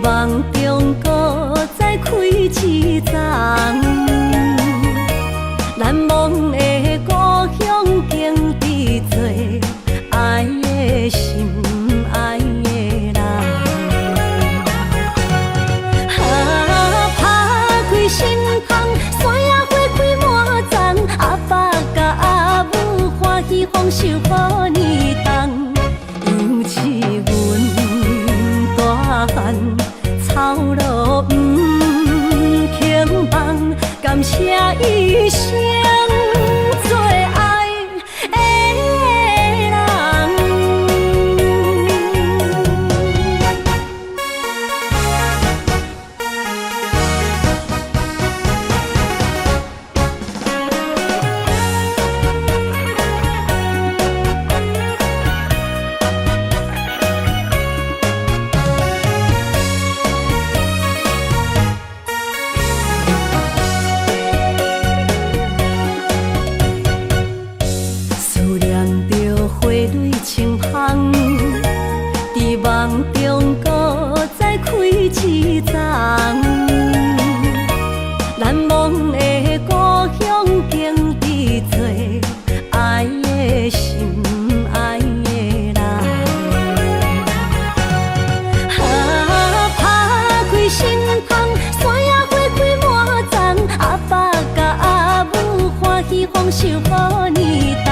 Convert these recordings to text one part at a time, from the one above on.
梦中搁再开一丛，难忘的故乡经伫做爱的心爱的人。打开心窗，山野花开满丛，阿爸甲阿母欢喜丰收好年冬，尤是阮大汉草路不轻放，感谢一生做爱的人。思念着花蕊清香，伫梦中搁再开一丛，难忘的故乡经伫做爱的心爱的人。打开心窗，山野花开满丛，阿爸甲阿母欢喜丰收好年冬，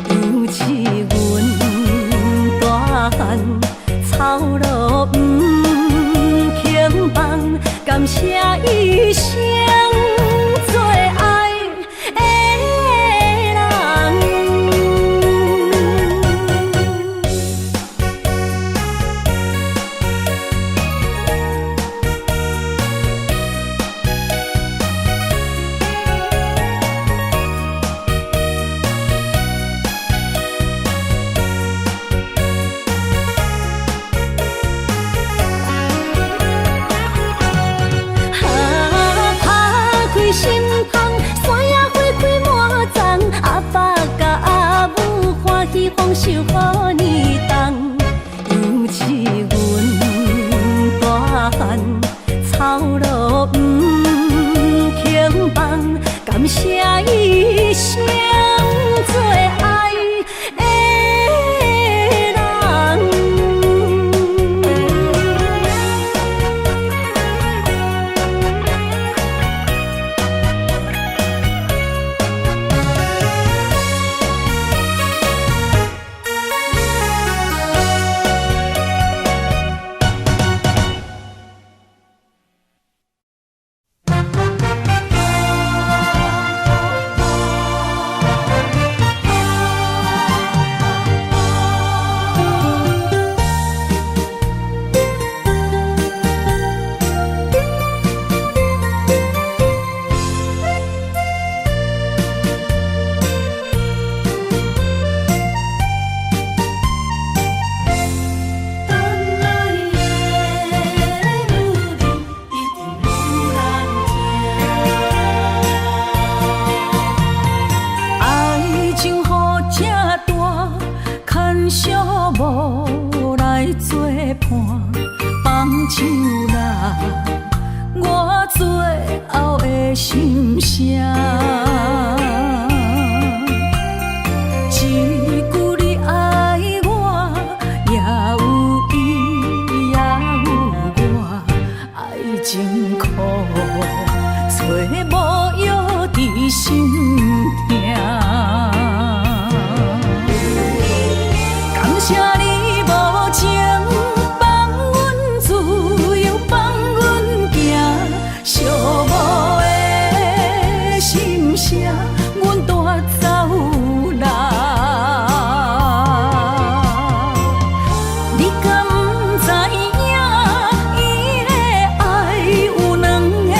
尤是阮大汉草路不轻放，感谢一生做爱的人。心窗，山野花开满丛，阿爸甲阿母欢喜丰收好年冬，尤是阮大汉草路不轻放，感谢一生做爱的人。无来作伴，放手啦，我最后的心声。一句你爱我，也有伊，也有我，爱情苦，找无药伫心痛。谢你无情，放阮自由，放阮行，寂寞的心声，阮带走啦。你敢不知影，伊的爱有两个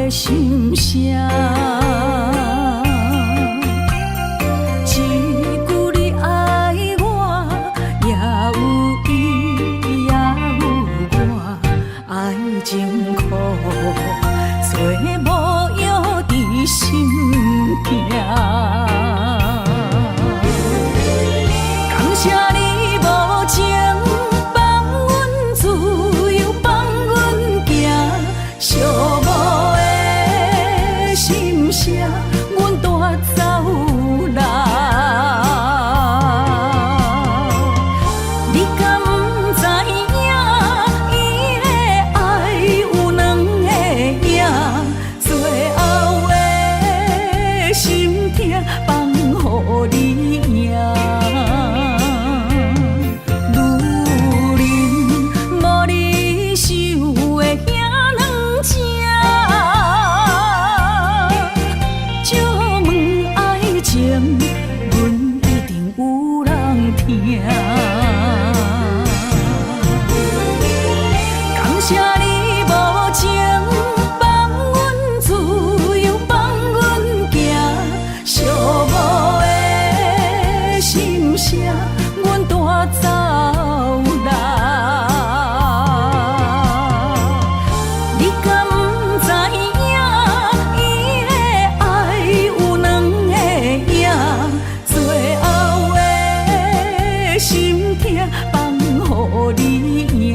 的心声。一句你爱我，也有伊，也有我，爱情苦，做无药伫心痛。感谢你无情放阮自由，放阮行，寂寞的心声，阮带走人。你敢不知影，伊的爱有两个影，最后的心痛放予你赢。感谢你无情放阮自由，放阮行，寂寞的心声，阮带走人。你敢不知影，伊的爱有两个影，最后的心痛放予你赢。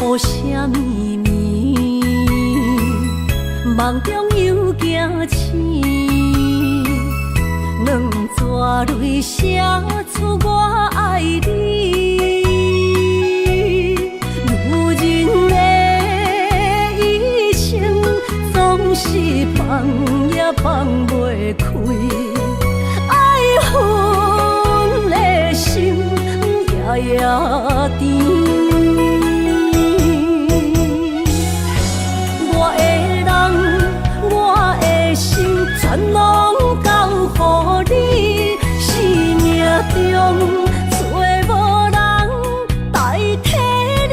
雨声绵绵，梦中又惊醒，两撮泪写出我爱你。如今的一生，总是放也放袂开，爱恨的心夜夜甜。全拢交予你，生命中找无人代替你。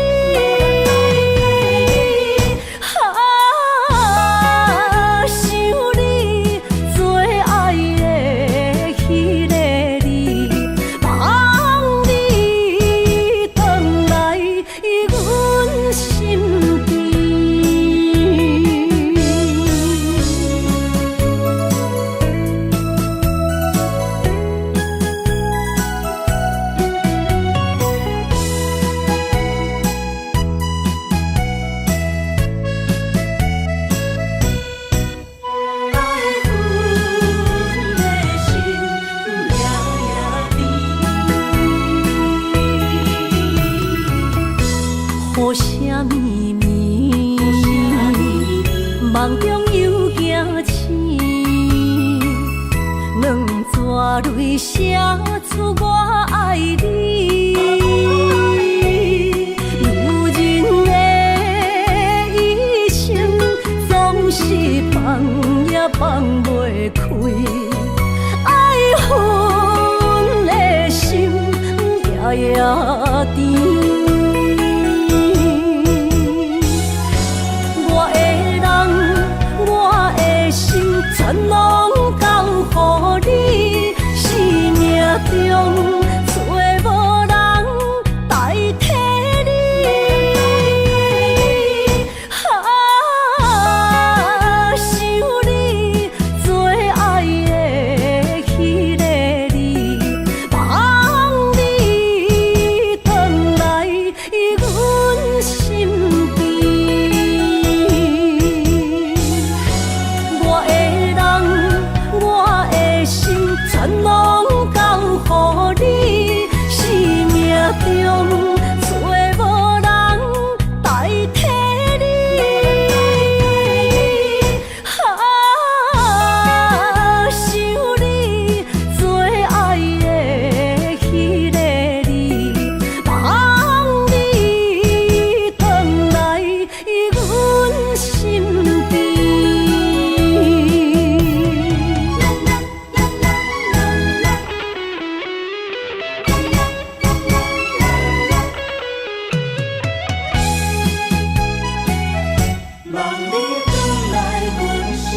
想你最爱的迄个你，望你回来阮心间。雨声绵绵，梦中又惊醒，两撮泪写出我爱你。如今的一生，总是放也放袂开，爱恨的心夜夜甜。我的全拢交乎你，生命中找无人代替你。想你做爱的迄个你，望你回来阮身边。我的人，我的心，全拢交乎你，生命中找无人代替你。想你做爱的迄个你，望你回来阮身边。望你回来阮身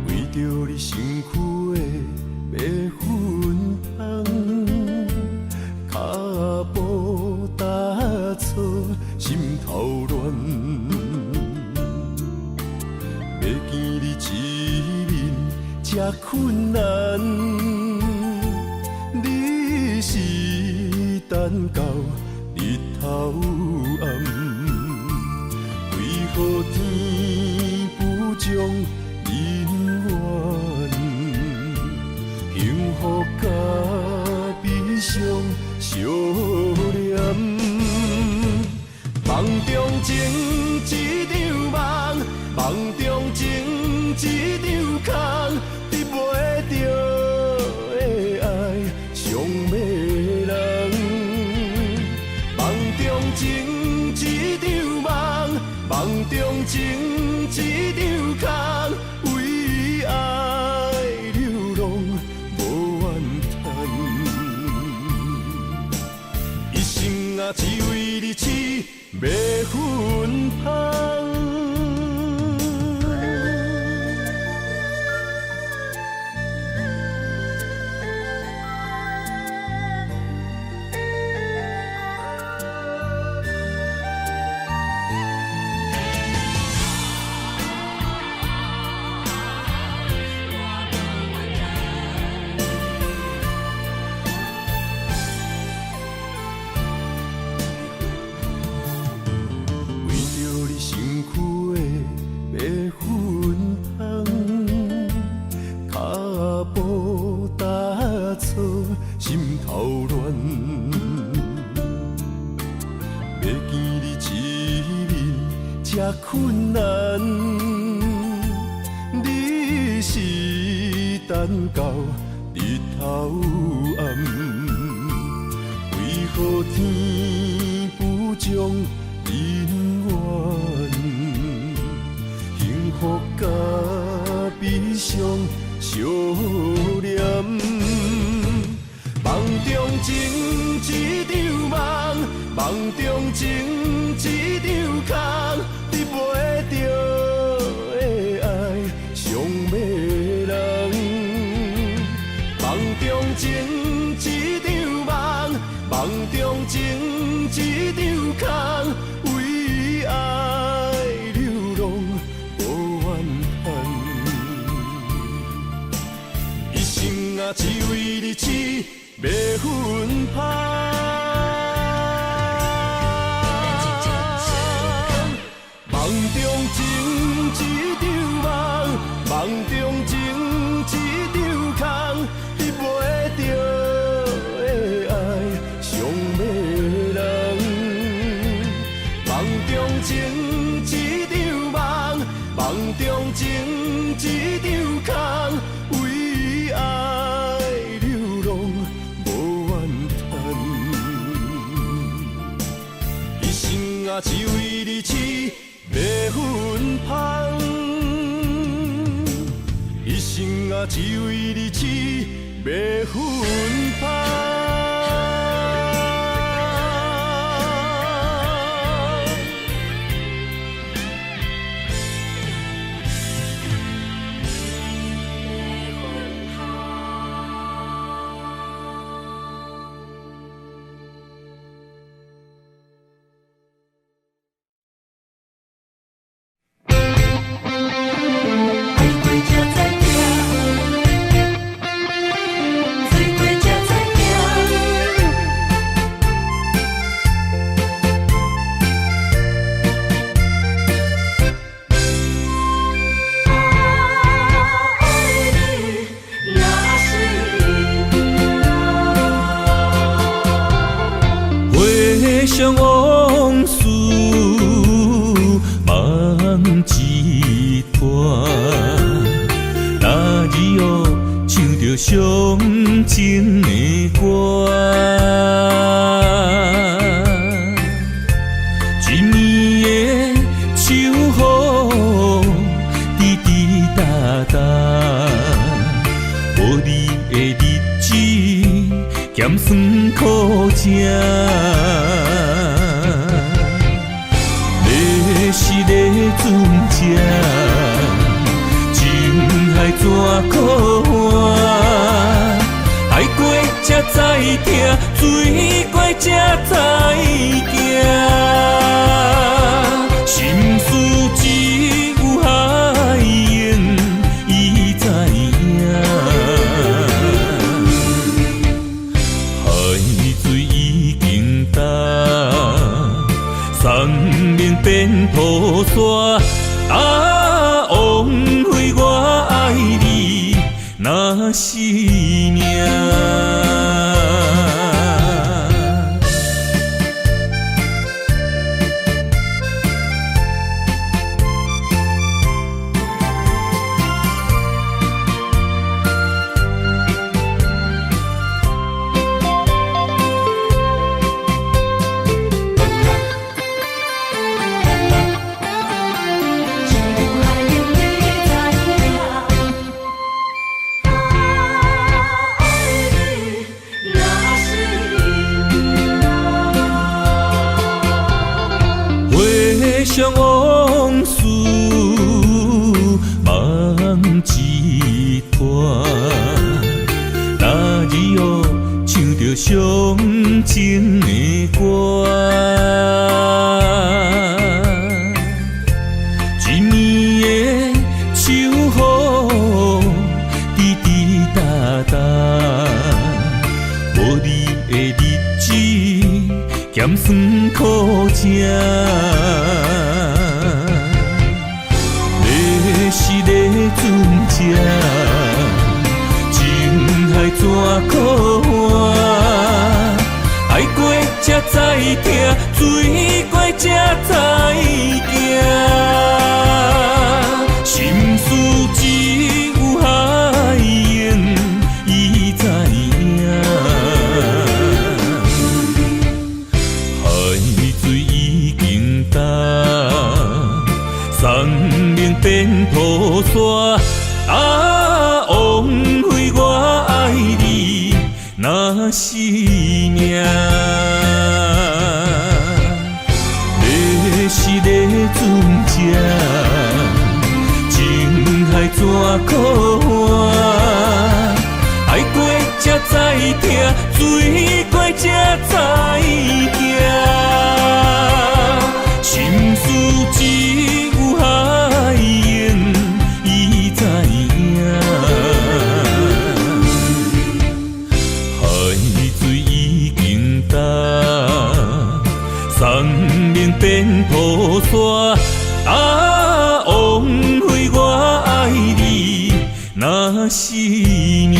为着你身躯的白粉香，脚步踏错，心头乱。要见你一面这困难，你是等到日头暗，为何天不将人缘，幸福甲悲伤相连。梦中情一场梦，梦中情一场空，得袂着的爱上迷人。梦中情一场梦，梦中情一场空，为爱流浪无怨叹，一生啊只为你痴白粉香。心头乱，要见你一面这困难，你是等到日头暗，为何天不将人缘，幸福甲悲伤相连。梦中情一场梦，梦中情一场空，得袂着的爱上迷人。梦中情一场梦，梦中情一场空，为爱流浪无怨叹，一生啊只为你痴白粉香。情一场梦，梦中情一场空，为爱流浪无怨叹。一生啊，只为你痴袂分芳。一生啊，只为你痴袂分芳。想往事梦一段，那日哦唱着伤情的歌，一年的秋雨滴滴答答，无你的日子咸酸苦涩。是个船只，情海怎可换？海过才知疼，水过才知行。心事只有海涌，伊知影。海水已经干。生命变土沙，啊，枉费我爱你那是命。想往事梦一段，那日哦唱着伤情的歌，一年的秋雨滴滴答答，无你的日子咸酸苦涩。是个船只，情海怎可换？海过才知疼，水过才知行。心事只有海涌，伊知影。海水已经干。生命变土沙，啊，枉费我爱你那是命。你是个船只，情海怎可换？海过才知疼，水过才知行。心事只有海涌，伊知影。海水已经干，生命变土沙，啊，枉费我爱你那是命。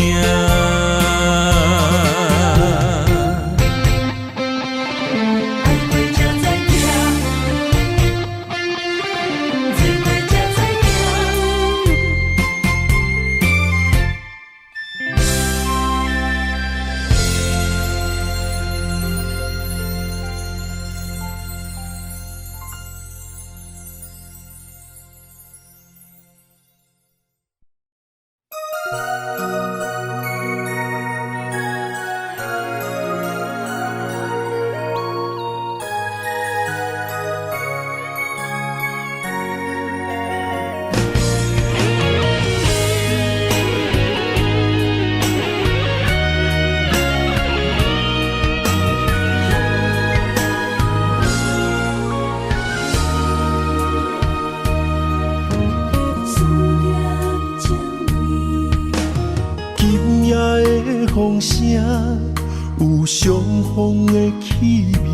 风声，有相逢的气味。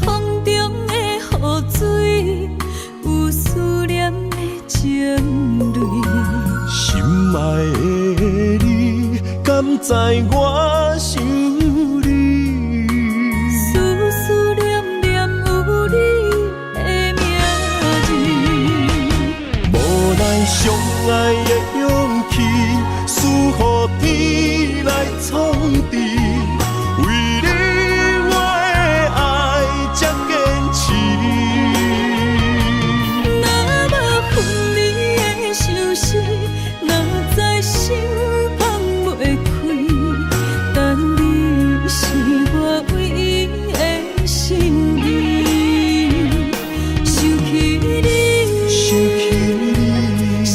风中的雨水，有思念的情泪。心爱的你，敢知我想你？思思念念有你的名字。无奈相爱的勇气，输予天来创治。为你我的爱才坚持。若无分离的相思，哪知心放袂开。但你是我唯一的心意，想起你，想起你，心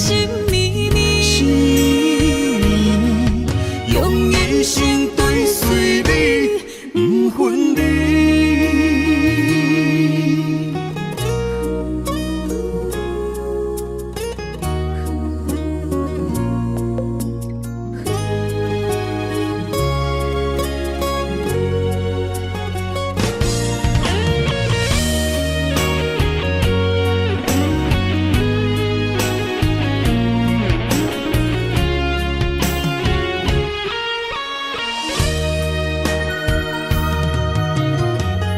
绵绵，心绵绵，用一生追随你，不分离。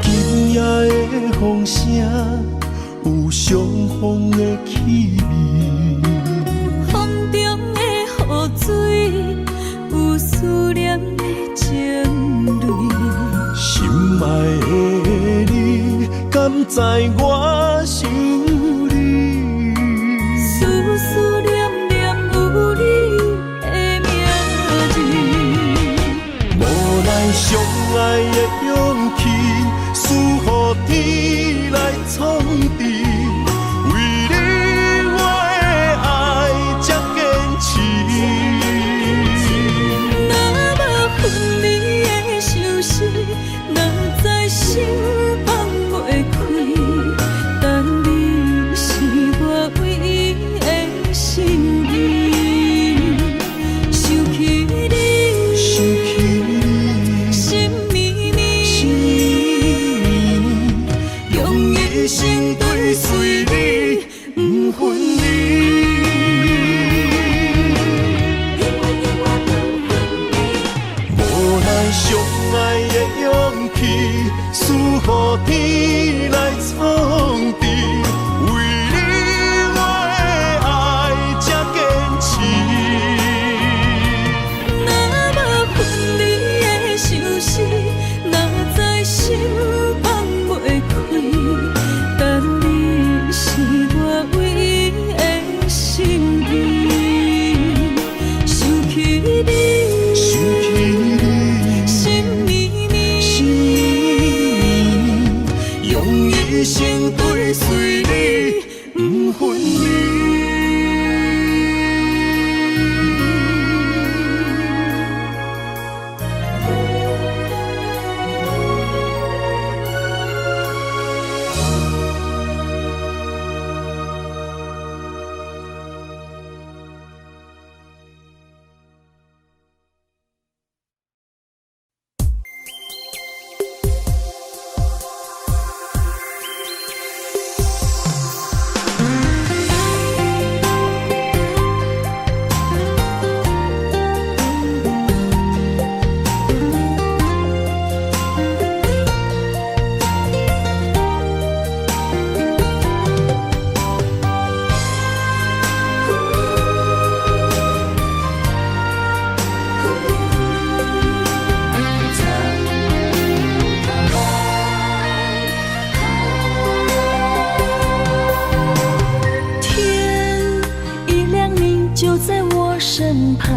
今夜的风声，有相逢的气味。风中的雨水，有思念的情泪。心爱的你，敢知我想你？思思念念有你的名字。无奈相爱的勇气，输予天来创治。为你我的爱才坚持。若无分离的相思，哪知心放袂开。但你是我唯一的心意，想起你，想起你，心绵绵，心绵绵，用一生追随你，不分离。无奈相爱的勇气，输予天来创治。为你我的爱才坚持。若无分离的相思，哪知心放袂开。但你是我唯一的心意，想起你，想起你，心绵绵，心绵绵，用一生追随你，不分离。身旁，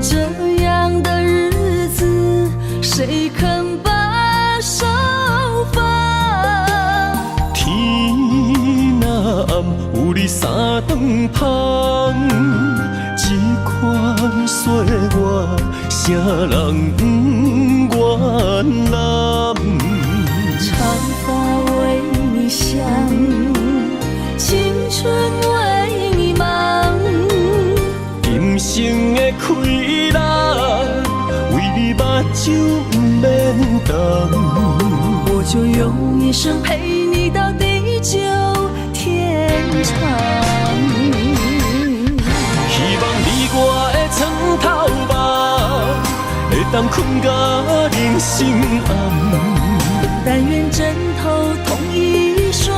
这样的日子谁肯把手放？天若暗，有你三顿香，这款岁月，啥人不愿揽？长发为你香，青春为你忙。今生的开朗，酒不免等。我就用一生陪你到地久天长。希望你我的床头梦，会当困到人生暗。但愿枕头同一双，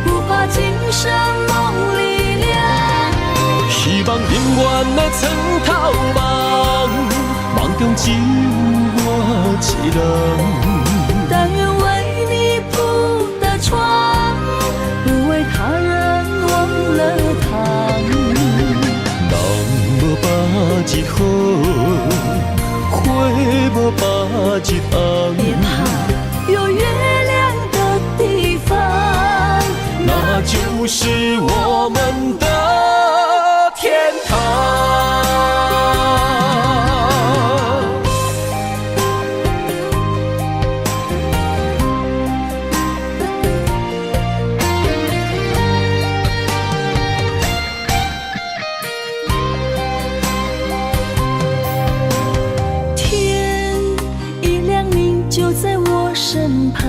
不怕今生梦里凉。希望永远的床头梦，梦中只有我一人。但愿为你铺的床，不为他人忘了糖。人无百日好，花无百日红。别怕，有月亮的地方，那就是我们的天堂。天一亮，你就在我身旁。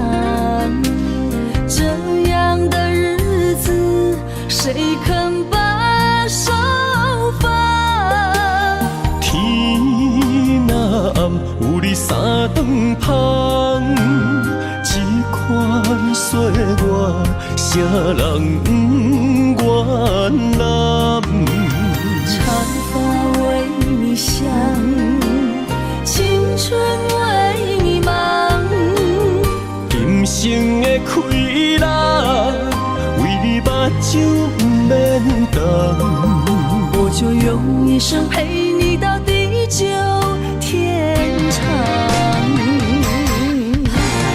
这样的日子，谁肯把手放？天若暗，有你三顿香，这款岁月，谁人不愿揽？长发为你香，青春为你忙。今生的快乐，为你目睭不免等。我就用一生陪你到地久天长。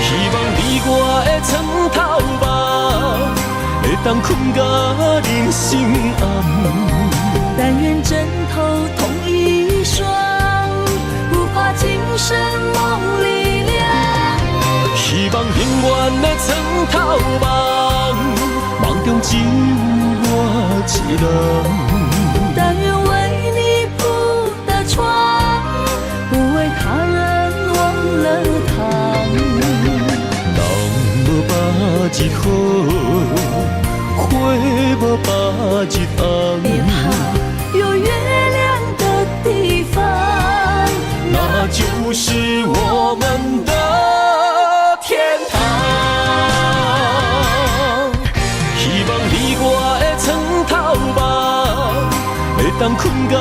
希望你我的床头梦，会当困到人生暗。但愿枕头同一双，不怕今生梦里凉。希望永远的床头梦，梦中只有我一人。但愿为你铺的床，不为他人忘了糖。人无百日好，花无百日红。别怕，有月亮的地方，那就是我们的天堂。希望你我的床头梦，会当困到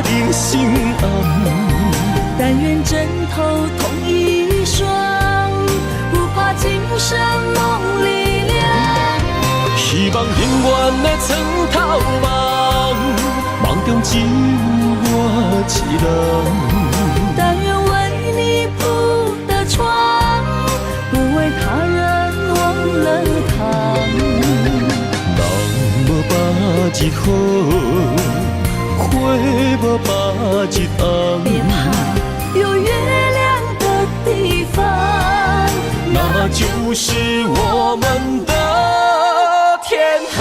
人生暗。但愿枕头同一双，不怕今生梦里凉。希望永远的床头梦，梦中只有我一人。但愿为你铺的床，不为他人忘了糖。人无百日好，花无百日红。别怕，有月亮的地方，那就是我们的天堂。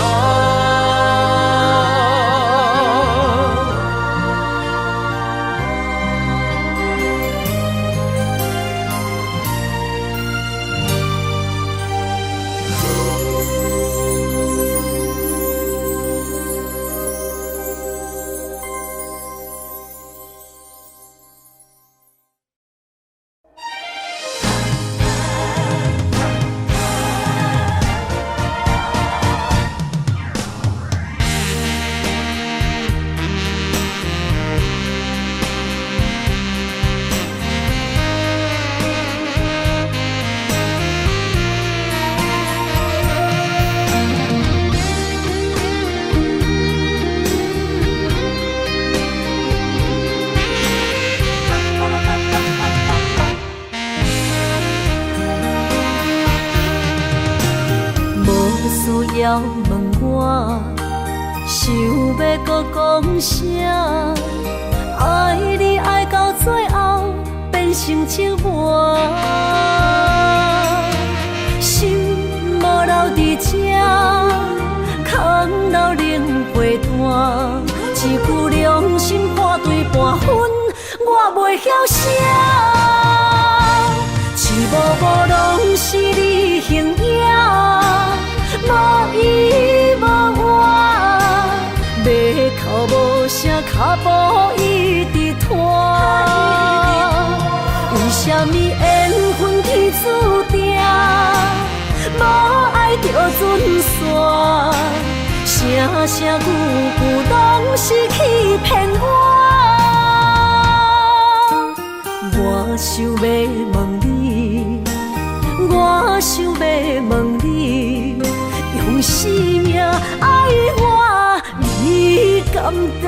需要问我，想要搁讲啥？爱你爱到最后变成寂寞，心无留伫这，空留冷陪伴，一句良心破对半分，我袂晓写。幕幕拢是你形影，无依无我，马口无声，脚步一直拖。为什么缘分天注定，无爱就准线？声声句句拢是欺骗我。我想要问你，我想要问你，用生命爱我，你敢当？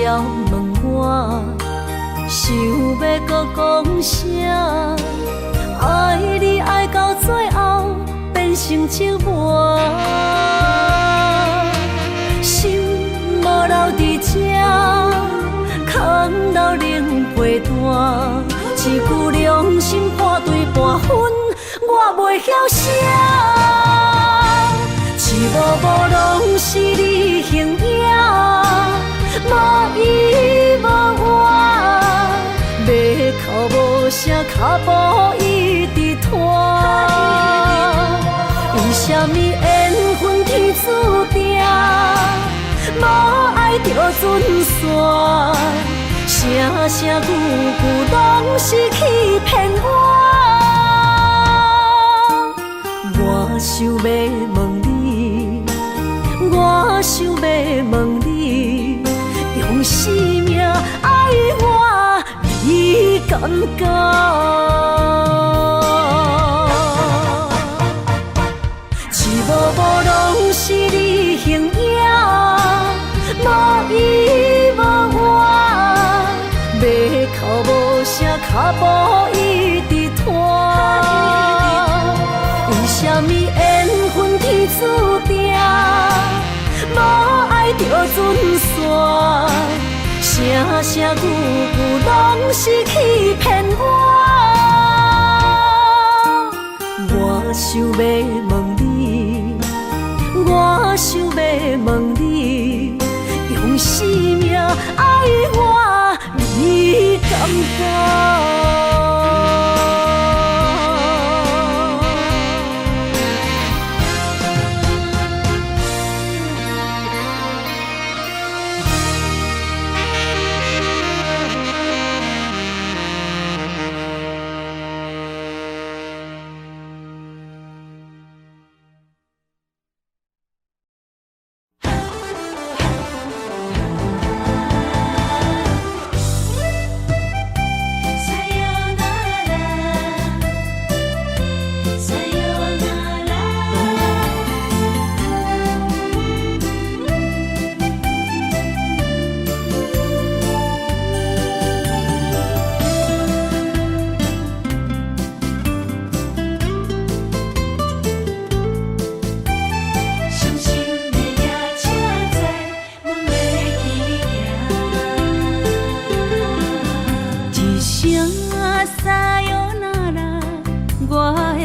要问我，想要搁讲啥？爱你爱到最后变成寂寞，心无留伫这，空留冷陪伴。一句良心半对半分，我袂晓写。一幕幕拢是你形影。无依无我，马口无声，脚步一直拖。为什么缘分天注定，无爱就准线？声声句句拢是欺骗我。我想要问你，我想要问你。用生命爱我，你敢讲？一幕幕拢是你形影，无依无我，马口无声，脚步一直拖。为什么缘分天注定，无爱就准线？声声句句拢是欺骗我。我想要问你，我想要问你，用生命爱我，你敢当？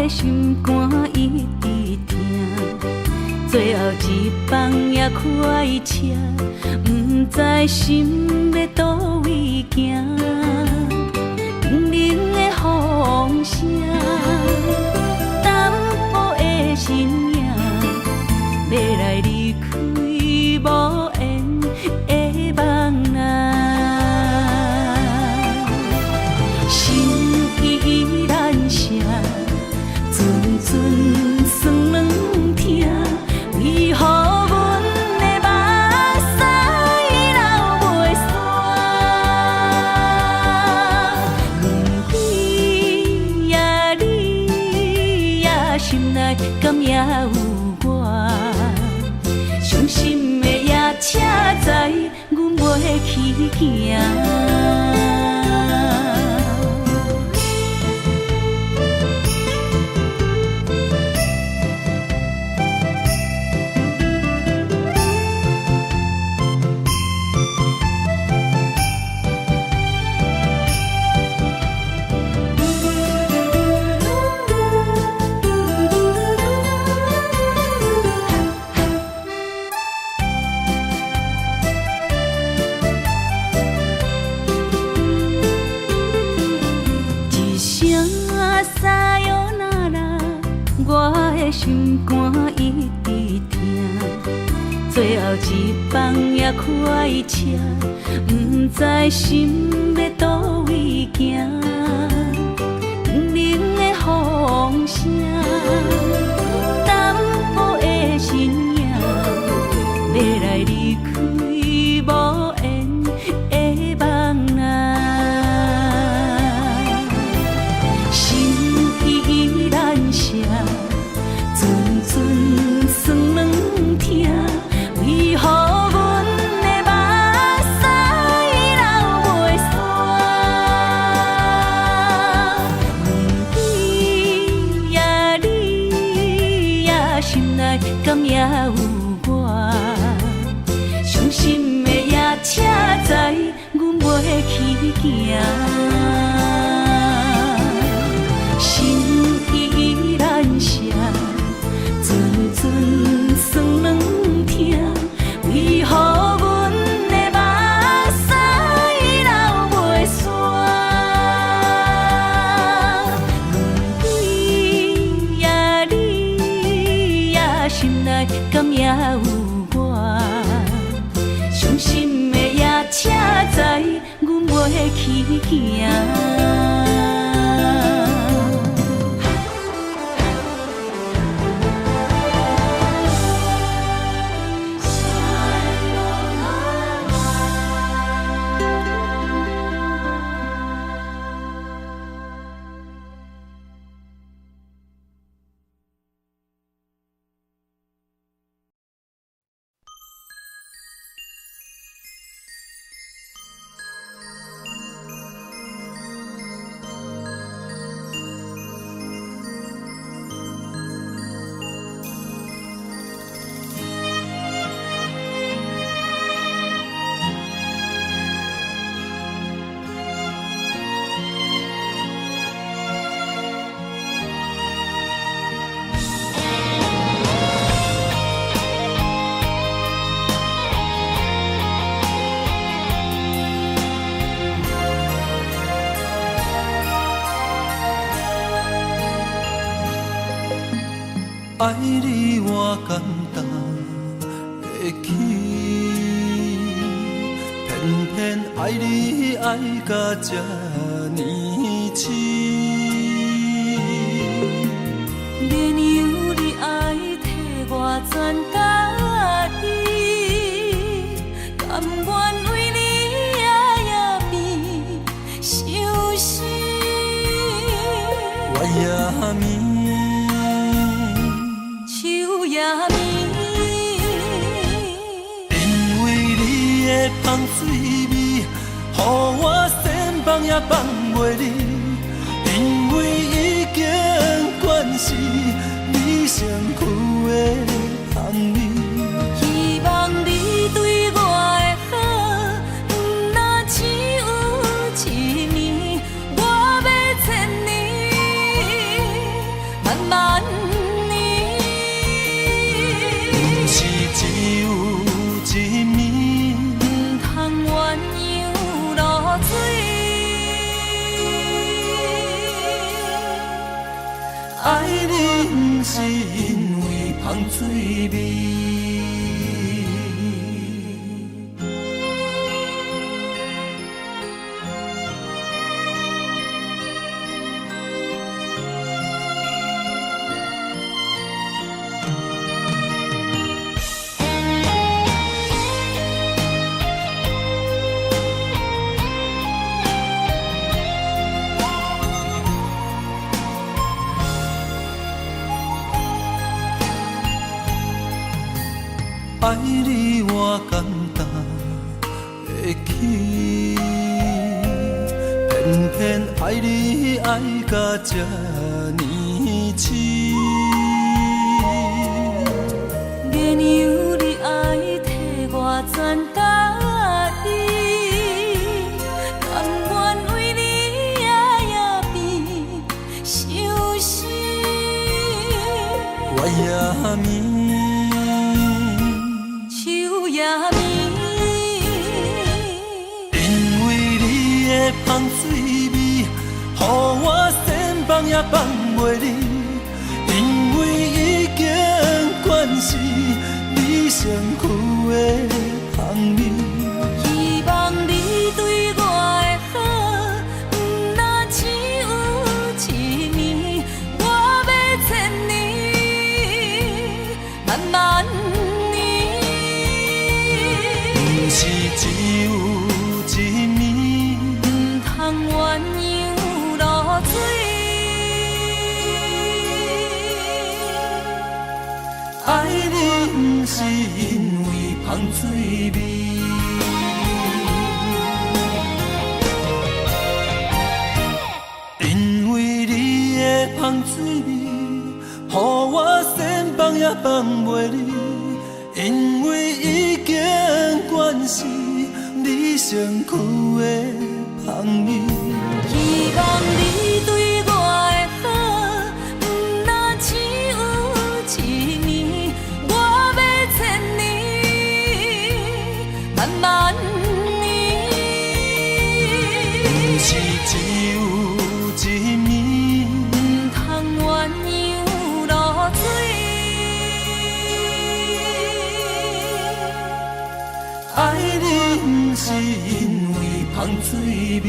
心肝一直疼，最后一放也开车，不知心要倒位行。冷冷的风声，淡薄的身影，要来离开无缘的梦啊。心依然声。阵酸软疼，为何阮的目屎流袂煞？轮回呀，你呀，心内敢也有我？伤心的夜车载，阮袂去行。我的心肝一直疼。最后一班也开车，不知心要倒位行。冷的风声，淡薄的身影，要来离开无缘的梦啊。心依然舍，阵阵酸软疼。为何阮的目屎流袂煞？问你呀，你呀，心内敢也有我？伤心的夜车载，阮袂去行。心依然舍，阵阵酸软疼。为何阮的目屎流袂煞？问你呀，你呀，心内敢也有我？伤心的夜车载，阮袂去行。爱你我简单会起，偏偏爱你爱到这呢痴。免由你爱替我全家己，甘愿为你夜眠伤心。我也眠。因为你的香水味，予我先放也放袂离。因为已经惯是你身躯的香味。希望你对我的好，不若只有一年，我要千年，慢慢。只有一面，不通鸳鸯落水。爱你不是因为香水味。爱你我简单会起，偏偏爱你爱到这呢痴。免由你爱替我全家己，甘愿为你夜眠伤心。我也眠。因为你的香水味，予我先放也放袂离。因为的香味。希望你对我的好，不若只有一年，我要千年，万万年。不是只有一年，唔通鸳鸯落水。爱你不是因为香水味，因为你的香水味，予我先放也放袂离，因为已经惯是你身躯的香味。希望你对我的好，不若只有一年，我要千年，万万年。不是只有一年，唔通鸳鸯落水。爱你不是因为香水味。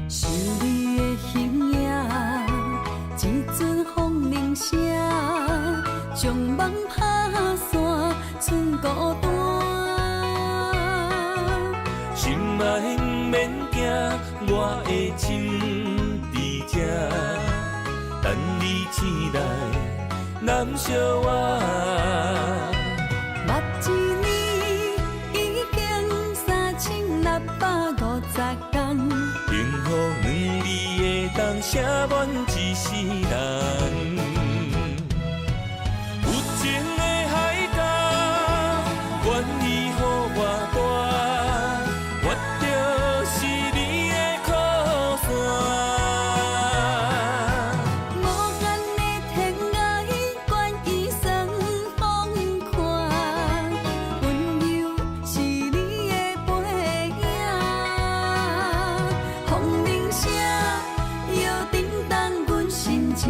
想你的形影，一阵风铃声，将梦拍散，剩孤单。心爱不免惊，我的心在这，等你醒来，难相我。目一年已经3650天，幸福两字会当写满一世人。有情的海角，愿意予我带，我就是你的靠山。无限的天涯，愿意算风看，温柔是你的背影，风铃声摇震动阮心情。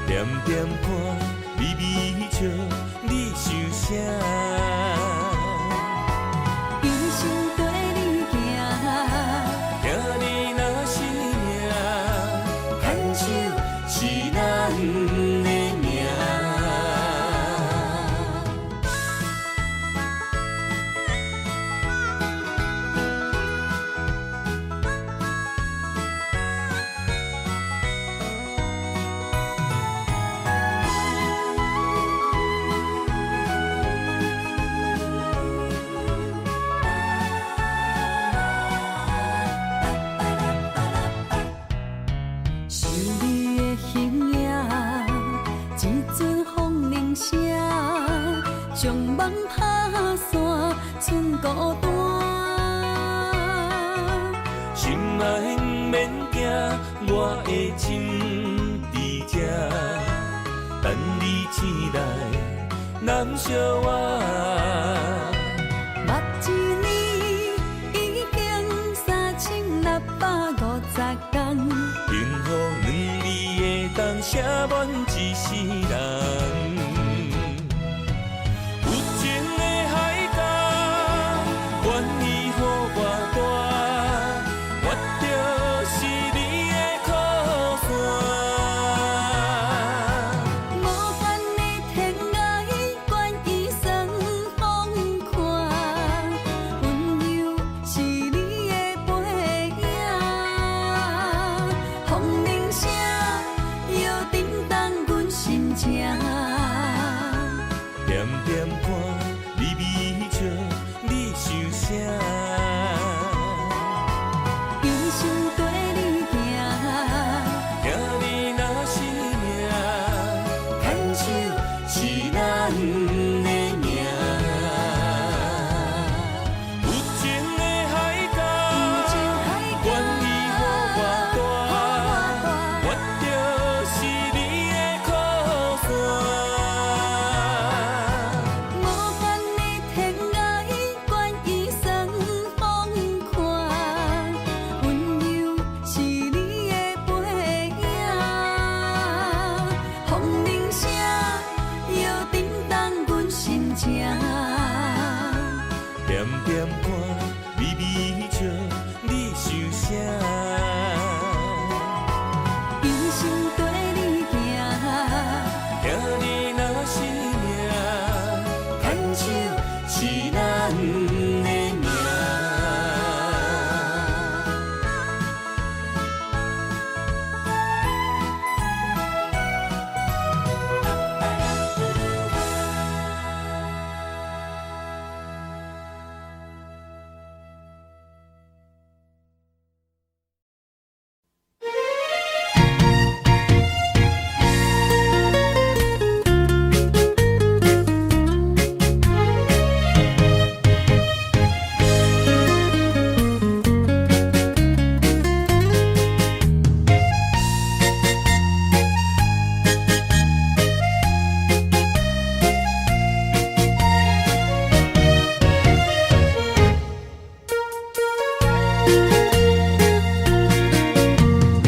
点点看，微微笑，你想啥？一生跟你行，听你若是命，牵手是咱的命。想你的形影，一阵风铃声，将梦拍散，剩孤单。心爱不免惊，我的心在这，等你醒来，难相我。目一年已经3650天，幸福两字会当写满一世人。有情的海角，愿意予我带，我就是你的靠山。无限的天涯，愿意算风看，温柔是你的背影，风铃声摇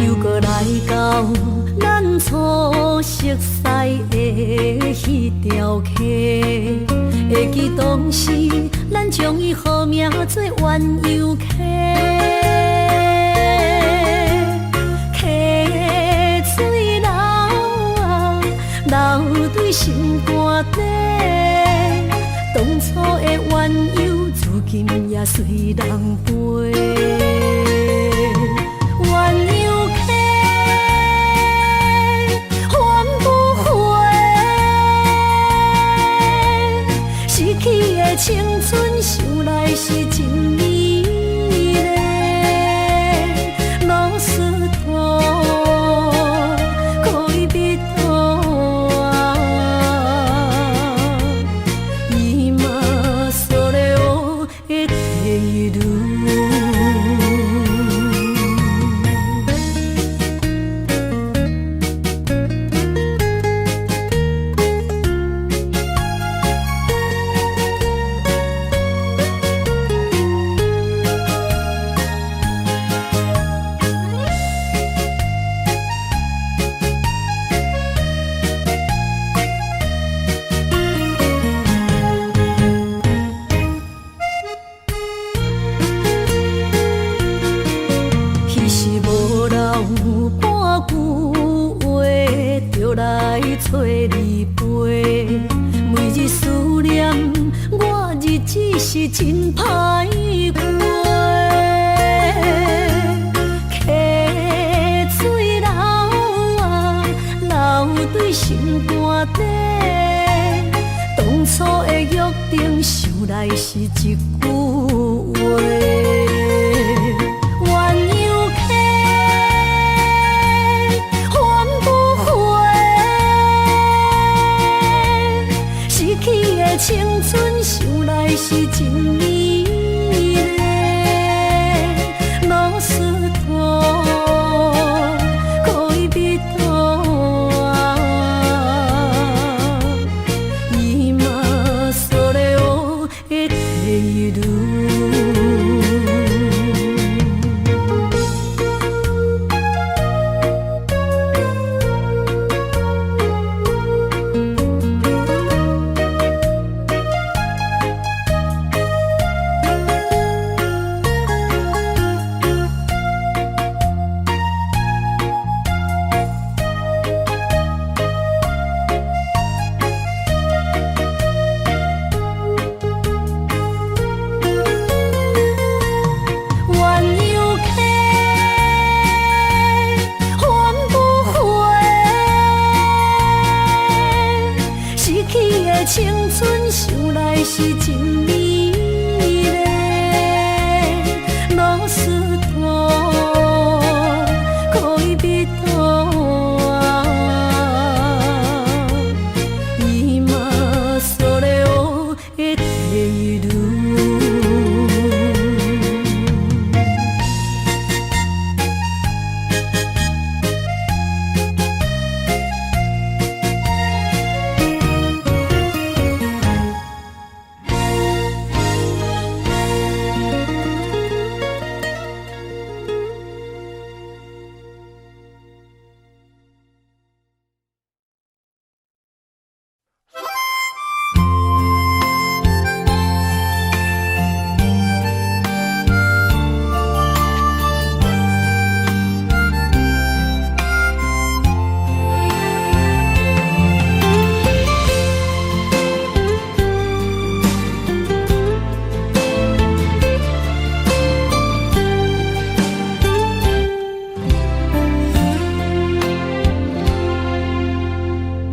又搁来到咱初熟悉的迄条溪，会记当时咱将伊号名做鸳鸯溪。溪水流啊，流对心肝底。当初的鸳鸯，如今也随人飞。鸳鸯溪，还不回。失去的青春，想来是真美丽。老师徒，可以别途啊，伊嘛所了的地路。找你陪，每日思念，我日子是真歹过。溪水流啊，流对心肝底。当初的约定，想来是一句话。青春想来是真美丽，老师徒，可以别途啊，伊嘛所了的地路。青春想来是真美丽，老师徒，可以别途啊，伊嘛所了的地路。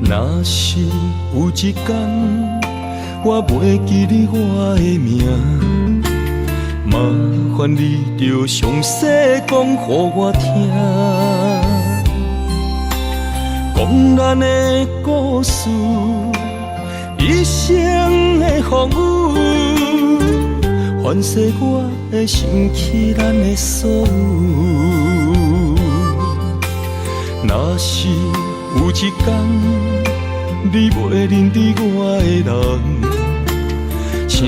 若是有一天我袂记你我的名，麻烦你着详细讲予我听，讲咱的故事，一生的风雨，反噬我的想起咱的所有。若是有一天你袂认得我的人，请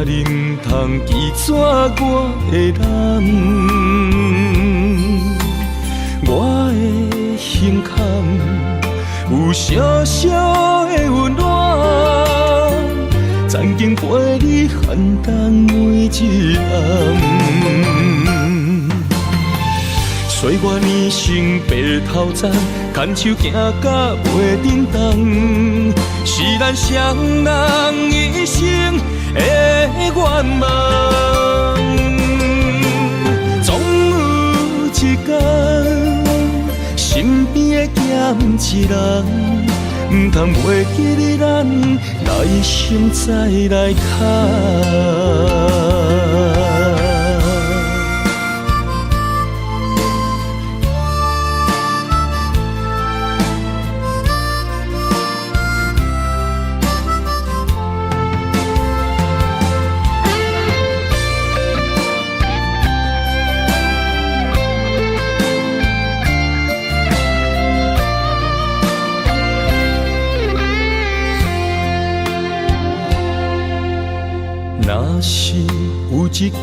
你唔通记绝我的人，我的胸坎有小小的温暖，曾经陪你寒冬每一暗。岁月年成白头鬃，牵手行到袂振动，是咱双人一生的愿望。总有一天，身边的咸一人，唔通袂记你咱来生再来牵。若是有一天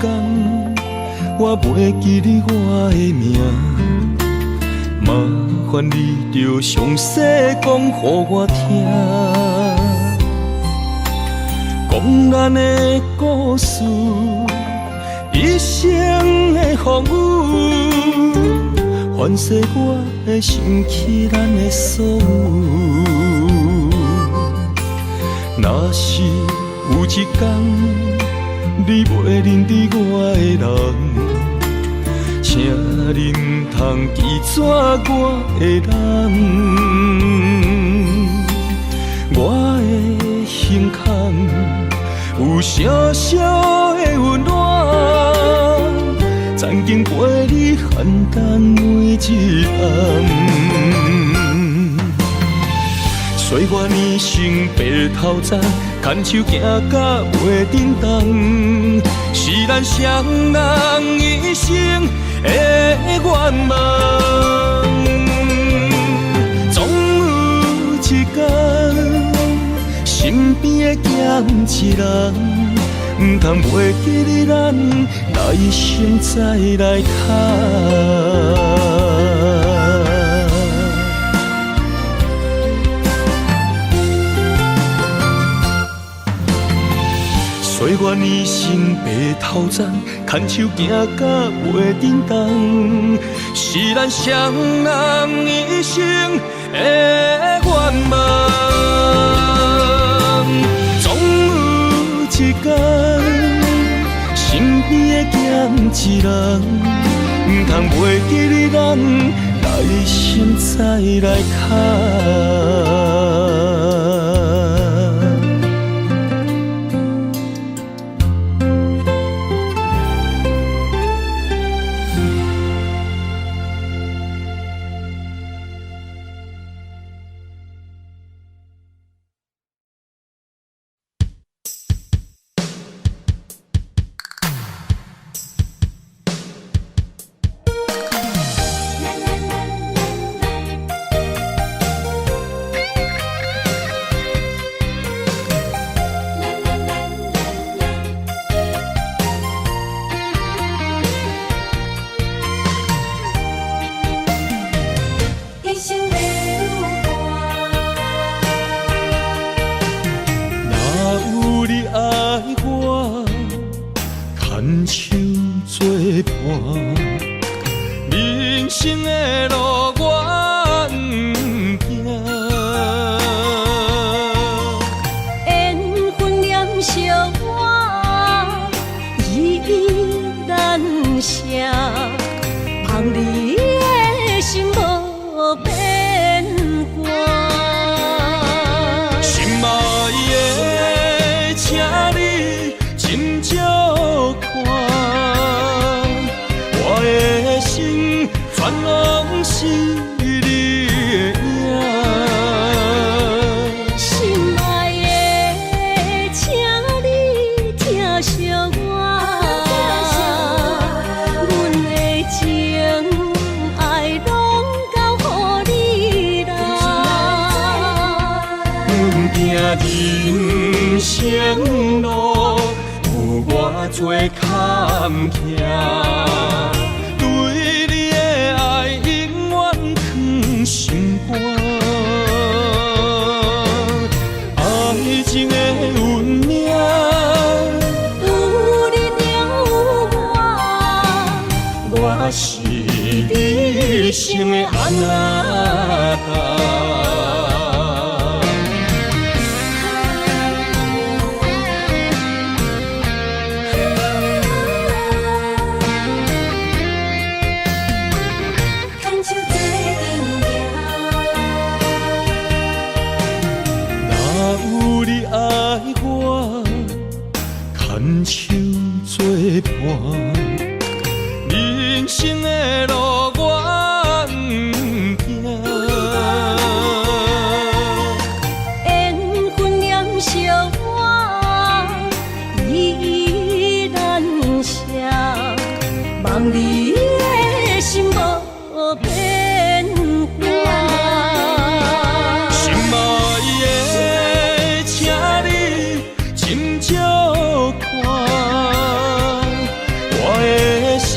我袂记你我的名，麻烦你着详细讲予我听，讲咱的故事，一生的风雨，反噬我会想起咱的所有。若是有一天你袂认得我的人，请你唔通记绝我的人，我的胸坎有小小的温暖，曾经陪你寒冬每一暗。岁月年成白头鬃，牵手行到袂振动，是咱双人一生的愿望。总有一天，身边的咸一人，唔通袂记你咱来生再来牵。岁月年成白头鬃，牵手行到袂振动，是咱双人一生的愿望。总有一天，身边的咸一人，唔通袂记你咱来生再来牵。牵手作伴，人生的路我不行。缘分念相我，依依难舍，望你的心无变卦。心爱的，请你斟酌看，我的心全拢是你的影。心爱的，请你疼惜我，阮的情爱拢交予你啦。行人生路。做坎坷，对你的爱永远藏心肝。爱情的运命，有你有我，我是你生的阿那达。牵手作伴，人生的路我不行。缘分念相我依然写，望你的心无变化。心爱的，请你斟酌看，我的心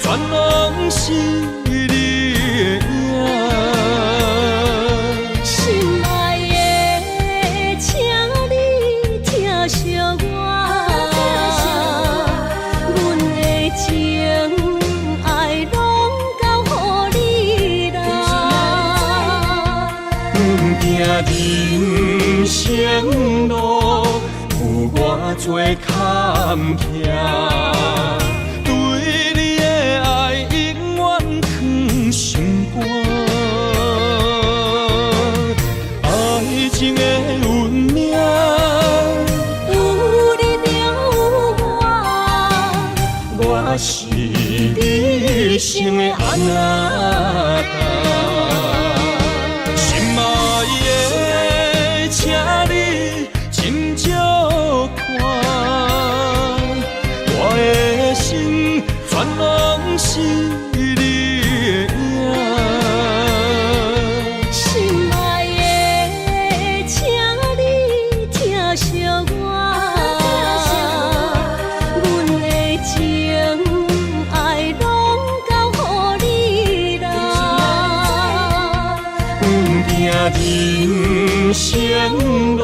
全拢是你的影。心爱的，请你疼惜我，阮的情爱拢交予你啦。阮行人生路。我做坎坷，对你的爱永远藏心肝。爱情的运命，有你有我，我是你生的阿那达。心爱的，请你斟酌看，我的心全拢是你的影。心爱的，请你疼惜我，阮的情爱拢交予你啦。阮行人生路。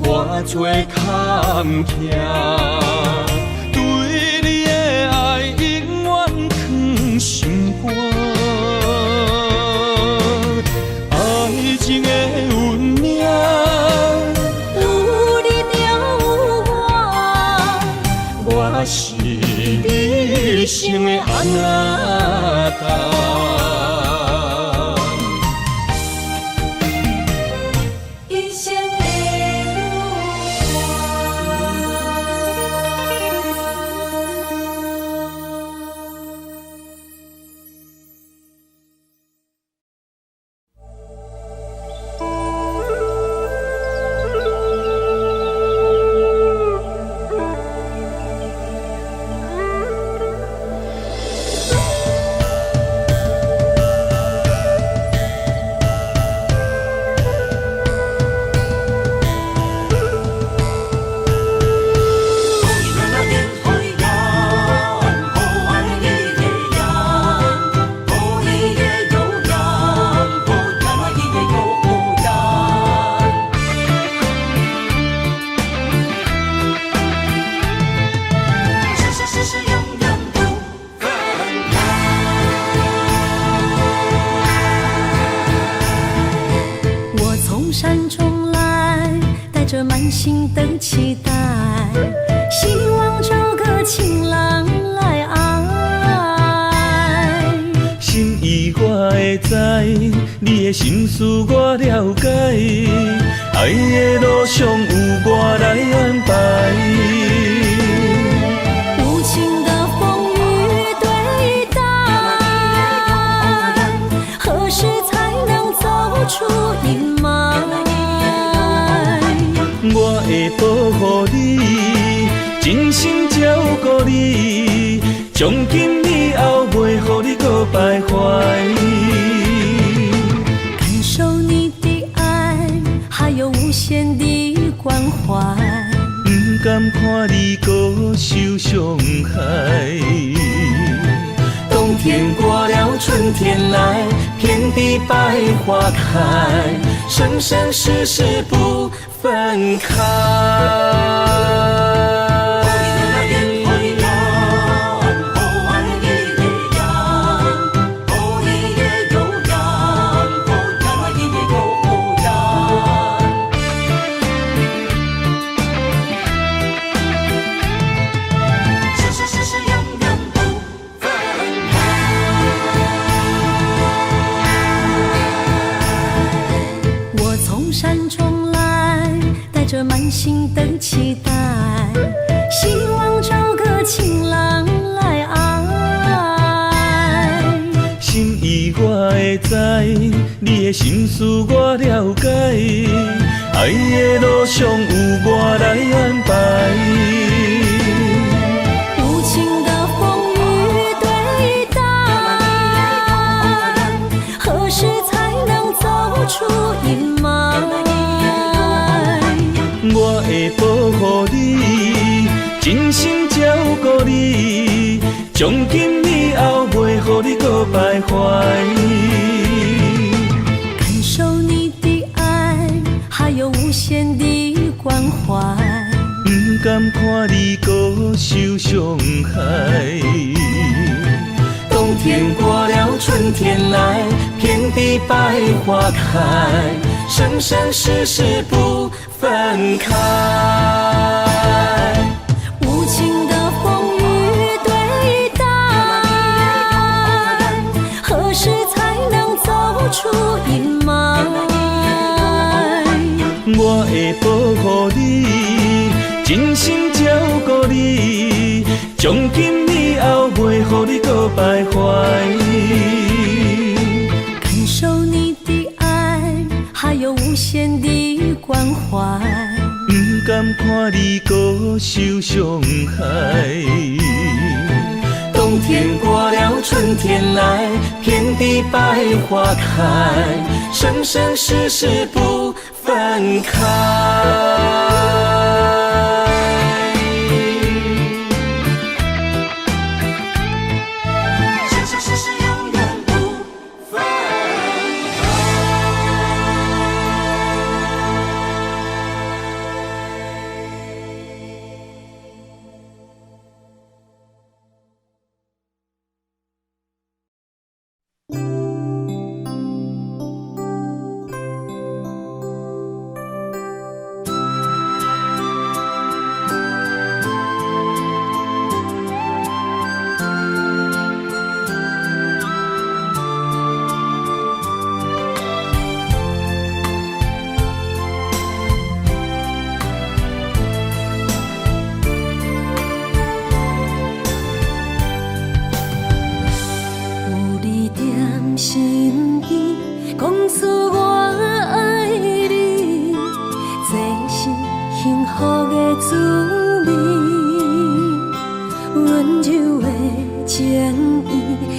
我做坎坷，对你的爱永远藏心肝。爱情的运命，有你有我，我是你生的阿那达。着满心的期待，希望找个情郎来爱。心意我会知，你的心思我了解，爱的路上有我来安排。无情的风雨对待，何时才能走出阴霾？我会保护你，真心照顾你，从今以后袂予你搁徘徊。感受你的爱，还有无限的关怀。不甘甘看你搁受伤害。冬天过了，春天来，遍地百花开，生生世世不分开。满心的期待，希望找个情郎来爱。心意我会知，你的心思我了解，爱的路上有我来安排。无情的风雨对待，何时才能走出阴霾？我会保护你，真心照顾你，从今以后袂予你搁徘徊。感受你的爱，还有无限的关怀。不甘看你搁受伤害。冬天过了，春天来，遍地百花开，生生世世不分开。无情的风雨对待，何时才能走出阴霾？我会保护你，真心照顾你，从今以后袂予你搁徘徊。感受你的爱，还有无限的关怀。不甘看你搁受伤害。冬天过了，春天来，遍地百花开，生生世世不分开。身边放出我爱你，这是幸福的滋味。温柔的情意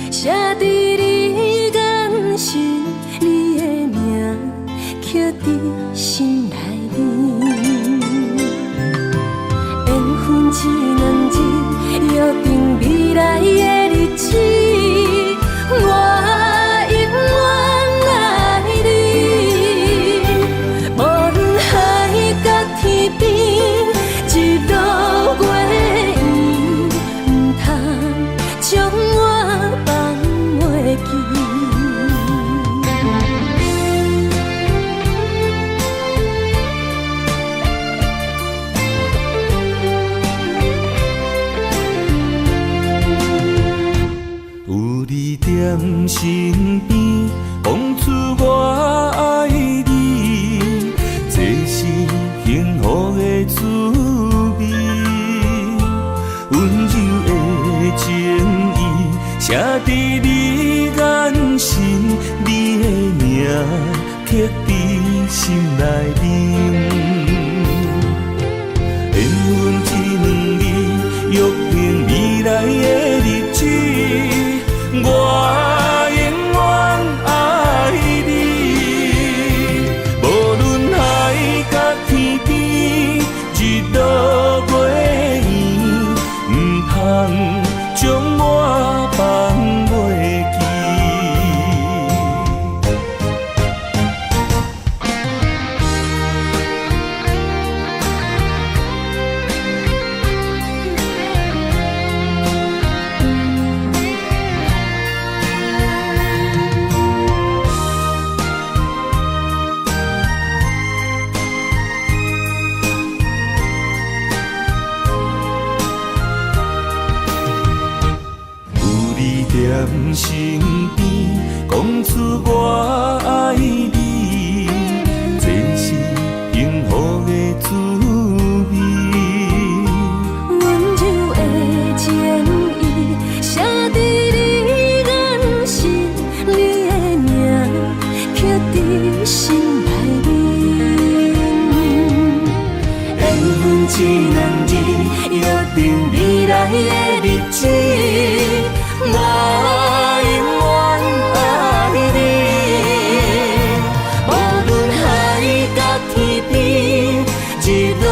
写在你眼神，你的名刻在心内面。缘分一两字，约定未来的日子。我无论海角天边，日落月念身边，讲出我爱你，这是幸福的滋味。温柔的情意写伫你眼神，你的名刻伫心内面。缘分只两字，约定未来的日子。我永远爱你，无论海角天边，日落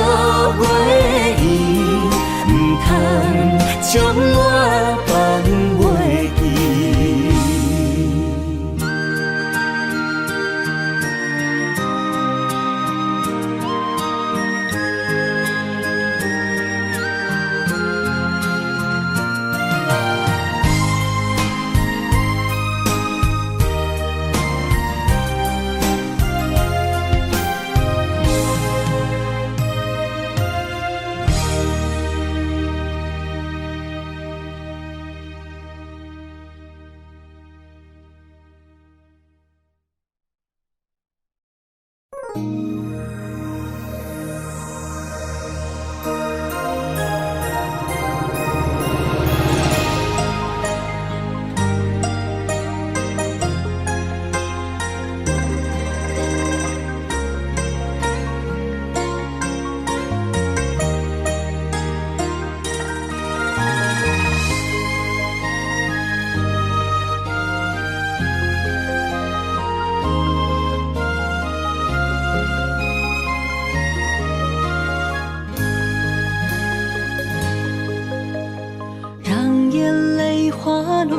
月圆，唔通将我放袂记。让眼泪滑落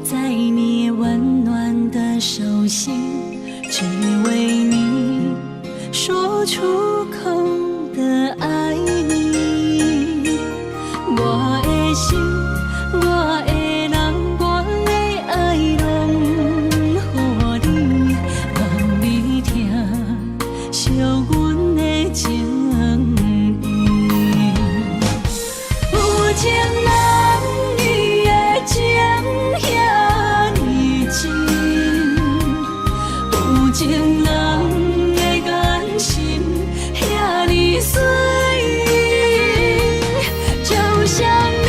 在你温暖的手心，只为你说出口的爱你。我的心，我的人，我的爱拢予你，望你听，惜阮的情意。有情人你的情遐呢真，有情人的眼神遐呢水，就像女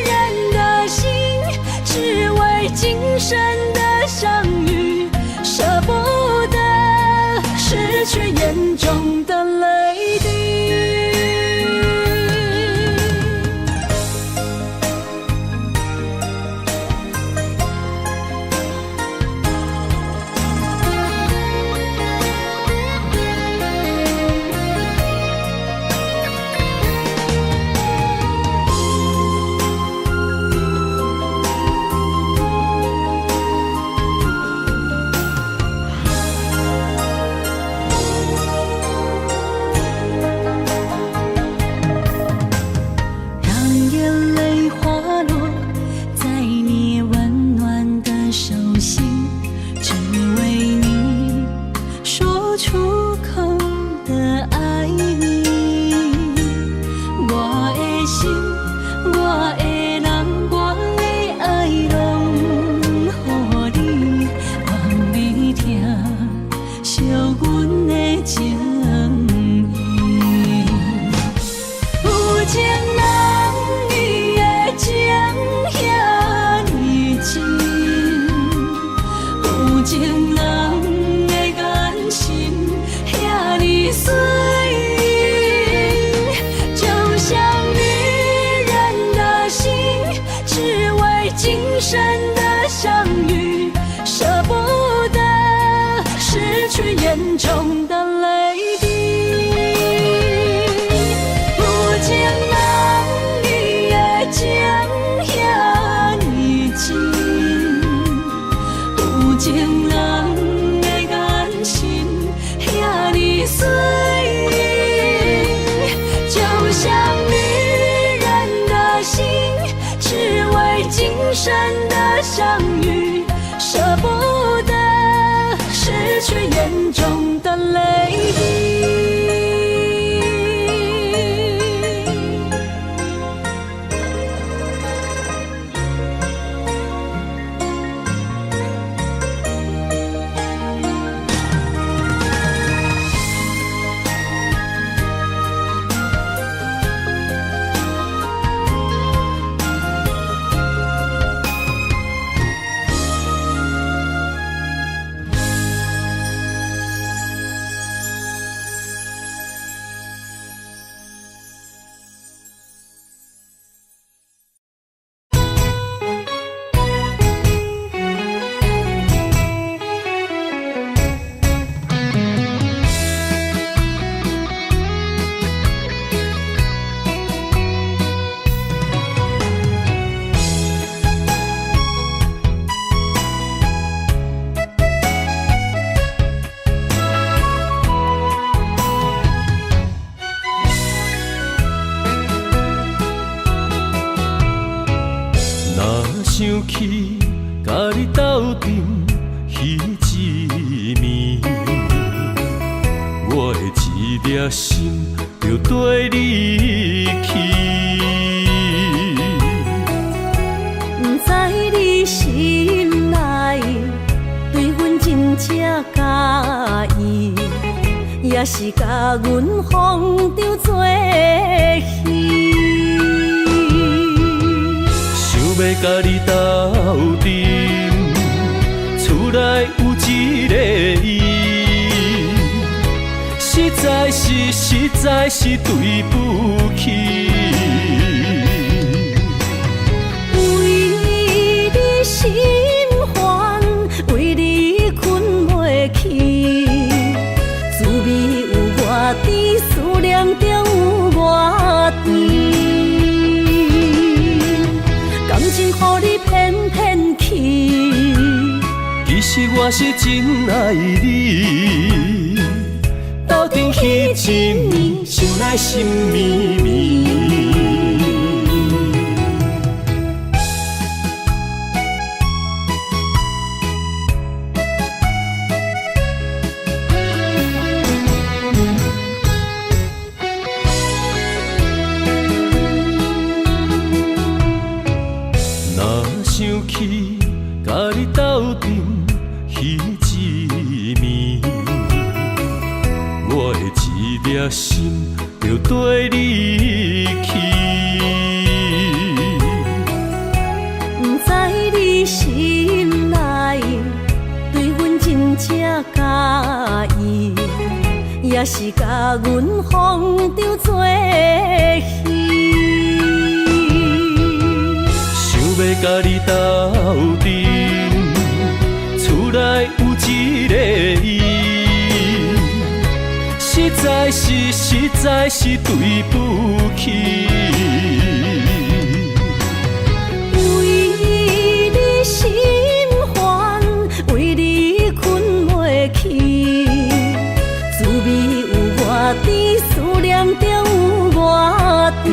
人的心，只为今生的相遇，舍不得失去眼中的泪滴。让眼泪滑落在你温暖的手心，只为你说出口的爱你。我的心，我的人，我的爱拢予你，望你听，惜阮的情意。有情人你的情遐呢真，有情人的眼神遐呢水，就像女人的心，只为今生的相遇，舍不得失去眼中的泪滴。有情人你的情遐呢真，有情人的眼神遐呢水，就像女人的心，只为今生的相遇，舍不得失去眼中的泪滴。想起甲你斗阵彼一暝，我的一粒心就跟你去。不知你心内对阮真正介意，也是甲阮放着做戏。想要甲你斗阵，厝内有一个伊，实在是对不起。为你心烦，为你困袂去，滋味有偌甜，思念中有偌甜。感情予你骗骗去，其实我是真爱你。斗阵彼一暝，想来心绵绵。想起甲你斗阵彼一暝，我的一粒心就跟你去。不知你心内对阮真正介意，也是甲阮放着做戏。要甲你斗阵，厝内有一个伊，实在是对不起。为你心烦，为你困袂去，滋味有偌甜，思念中有偌甜。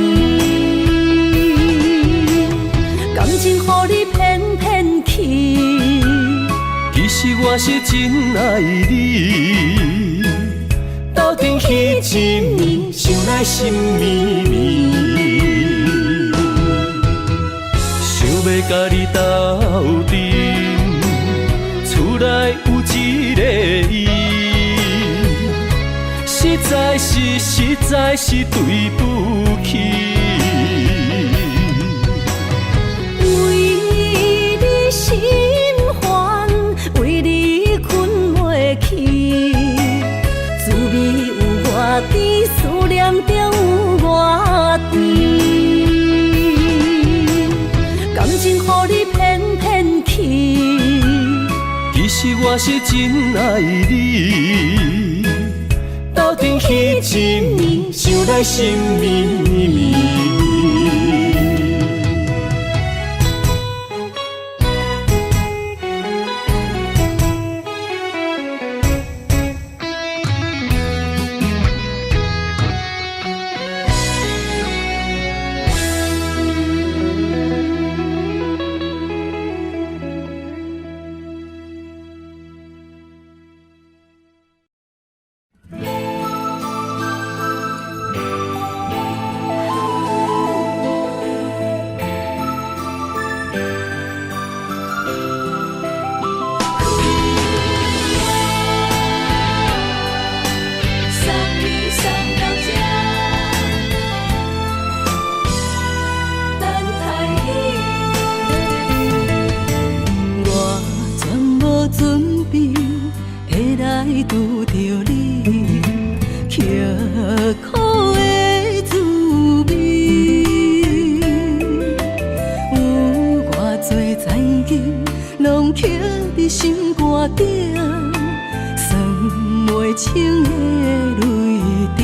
感情予你骗骗去，其实我是真爱你。斗阵彼一暝，想来心绵绵。想要甲你斗阵，厝内有一个伊，实在是对不起。心烦，为你困袂去，滋味有偌甜，思念中有偌甜。感情予你骗骗去，其实我是真爱你。斗阵彼一暝，想来心绵绵。拄着你，刻苦的滋味，有偌多灾境，拢刻伫心肝顶，算袂清的泪滴。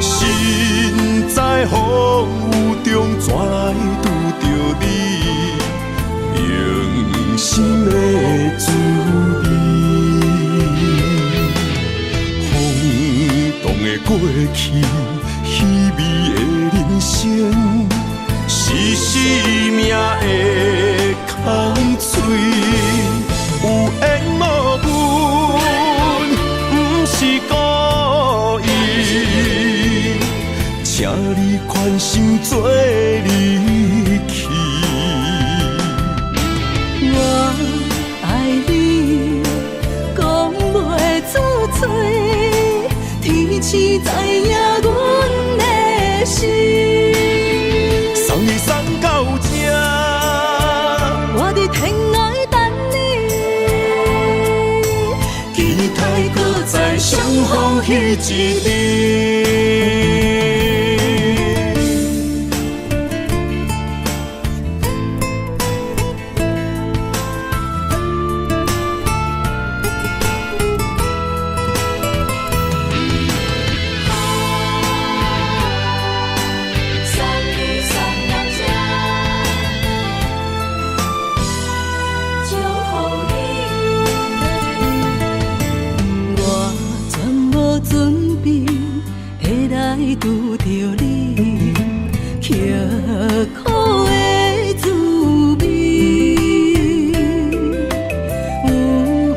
心在风雨中，怎来拄着你？用心的滋味，风动的过去，稀微的人生，时时命的空嘴，有缘无分，不是故意，请你宽心做离去。我爱你，讲袂出嘴，天赐知影阮的心。送你送到这，我伫天涯等你，期待搁再相逢彼一日。拄着你，刻苦的滋味，有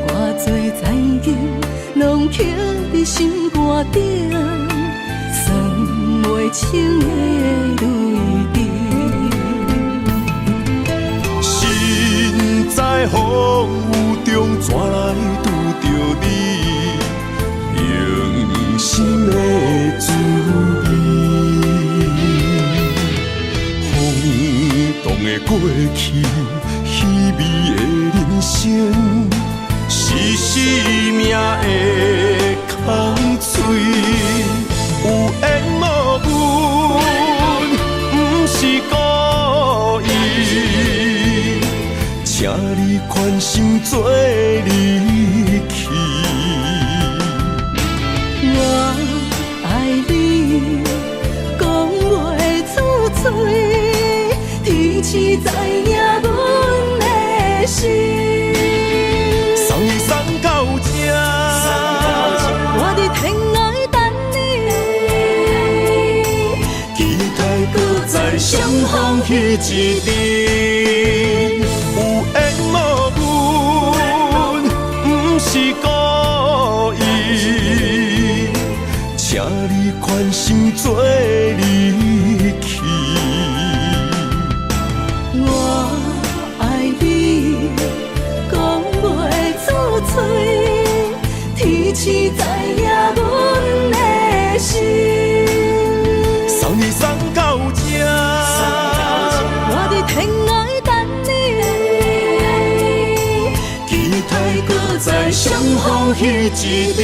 偌多知音，拢刻伫心肝顶，算袂清的泪滴。心在风雨中，怎来拄着你？用心的滋味，风动的过去，稀微的人生，是生命的空嘴，有缘无分，不是故意，请你宽心做离去。我爱你，讲袂出嘴，天赐知影阮的心。送你送到这，我伫天涯等你，期待搁再相逢彼一日。有缘无分，不是故意，请你宽心做离去。我爱你，讲袂出嘴，天赐知影阮的心。送你送到这，我伫天涯等你，期待搁再相逢彼一日。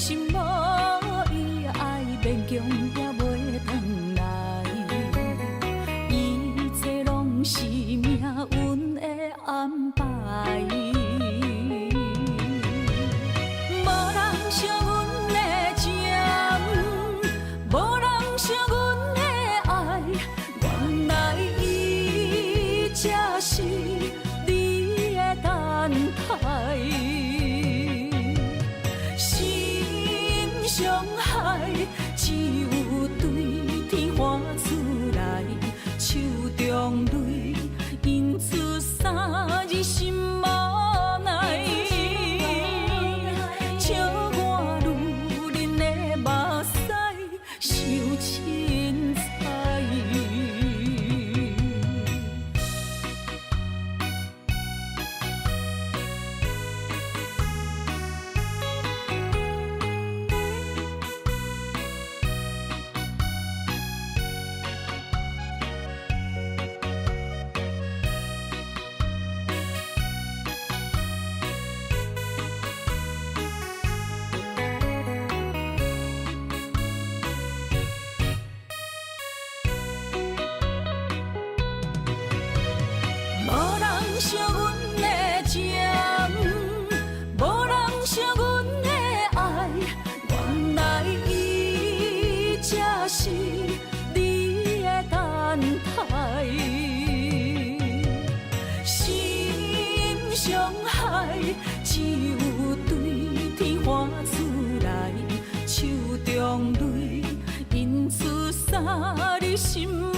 心无伊爱勉强也袂转来，一切拢是命运的安排。无人惜阮的情，无人惜阮的爱，原来伊才是你的等待。伤害只有对天花出来，手中泪因出三日心无奈，笑我女人的目屎受凊彩。惜阮的情，无人惜阮的爱，原来伊才是你的等待。心伤害只有对天花出来，手中泪因出三日心。